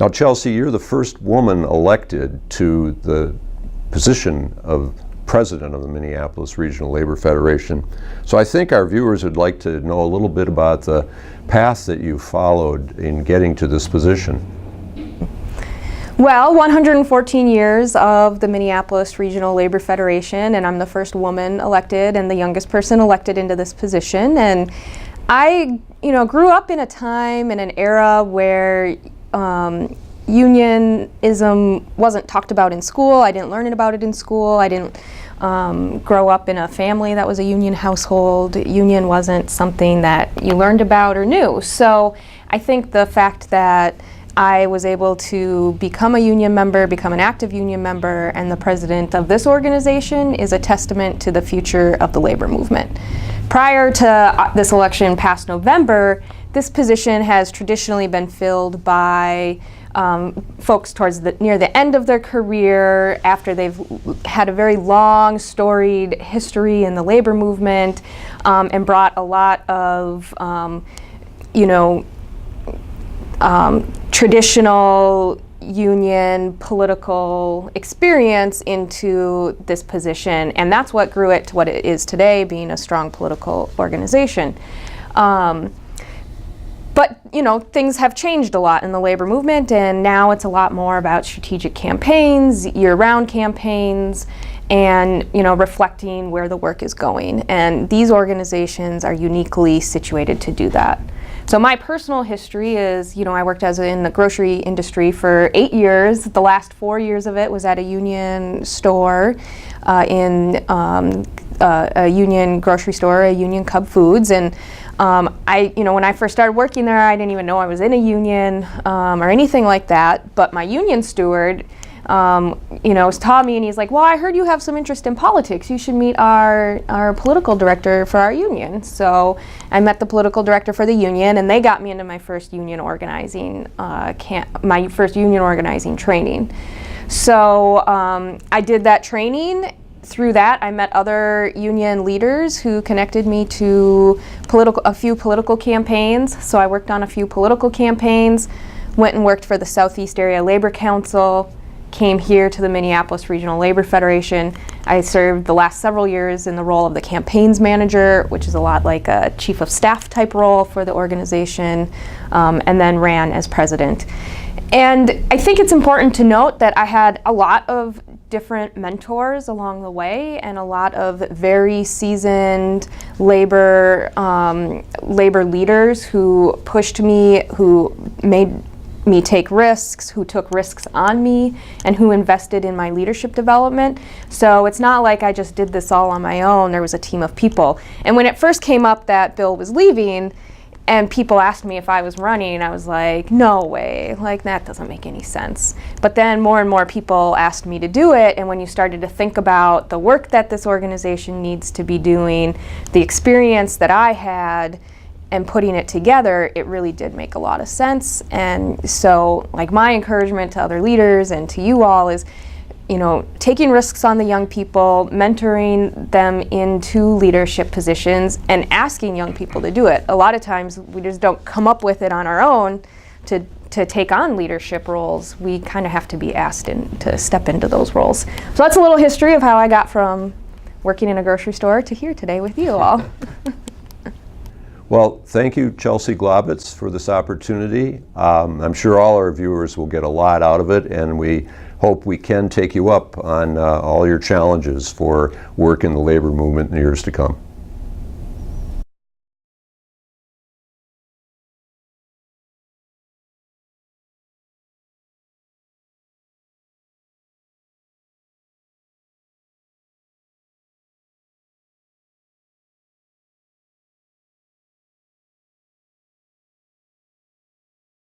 Now, Chelsie, you're the first woman elected to the position of president of the Minneapolis Regional Labor Federation. So I think our viewers would like to know a little bit about the path that you followed in getting to this position. Well, 114 years of the Minneapolis Regional Labor Federation, and I'm the first woman elected and the youngest person elected into this position. And I, grew up in a time, in an era where unionism wasn't talked about in school. I didn't learn about it in school. I didn't grow up in a family that was a union household. Union wasn't something that you learned about or knew. So I think the fact that I was able to become a union member, become an active union member, and the president of this organization is a testament to the future of the labor movement. Prior to this election past November, this position has traditionally been filled by folks towards near the end of their career, after they've had a very long, storied history in the labor movement, and brought a lot of, traditional union political experience into this position, and that's what grew it to what it is today, being a strong political organization. But things have changed a lot in the labor movement, and now it's a lot more about strategic campaigns, year-round campaigns, and reflecting where the work is going. And these organizations are uniquely situated to do that. So my personal history is, I worked in the grocery industry for 8 years. The last 4 years of it was at a union store, in a union grocery store, a Union Cub Foods. And when I first started working there, I didn't even know I was in a union or anything like that. But my union steward, taught me, and he's like, well, I heard you have some interest in politics. You should meet our political director for our union. So I met the political director for the union, and they got me into my first union organizing training. So I did that training. Through that, I met other union leaders who connected me to a few political campaigns. So I worked on a few political campaigns, went and worked for the Southeast Area Labor Council, came here to the Minneapolis Regional Labor Federation. I served the last several years in the role of the campaigns manager, which is a lot like a chief of staff type role for the organization, and then ran as president. And I think it's important to note that I had a lot of different mentors along the way, and a lot of very seasoned labor leaders who pushed me, who made me take risks, who took risks on me, and who invested in my leadership development. So it's not like I just did this all on my own. There was a team of people. And when it first came up that Bill was leaving, and people asked me if I was running, I was like, no way, like that doesn't make any sense. But then more and more people asked me to do it, and when you started to think about the work that this organization needs to be doing, the experience that I had, and putting it together, it really did make a lot of sense. And so, like, my encouragement to other leaders and to you all is, taking risks on the young people, mentoring them into leadership positions, and asking young people to do it. A lot of times we just don't come up with it on our own to take on leadership roles. We kind of have to be asked to step into those roles. So that's a little history of how I got from working in a grocery store to here today with you all. Well, thank you, Chelsie Glaubitz, for this opportunity. I'm sure all our viewers will get a lot out of it, and we hope we can take you up on all your challenges for work in the labor movement in the years to come.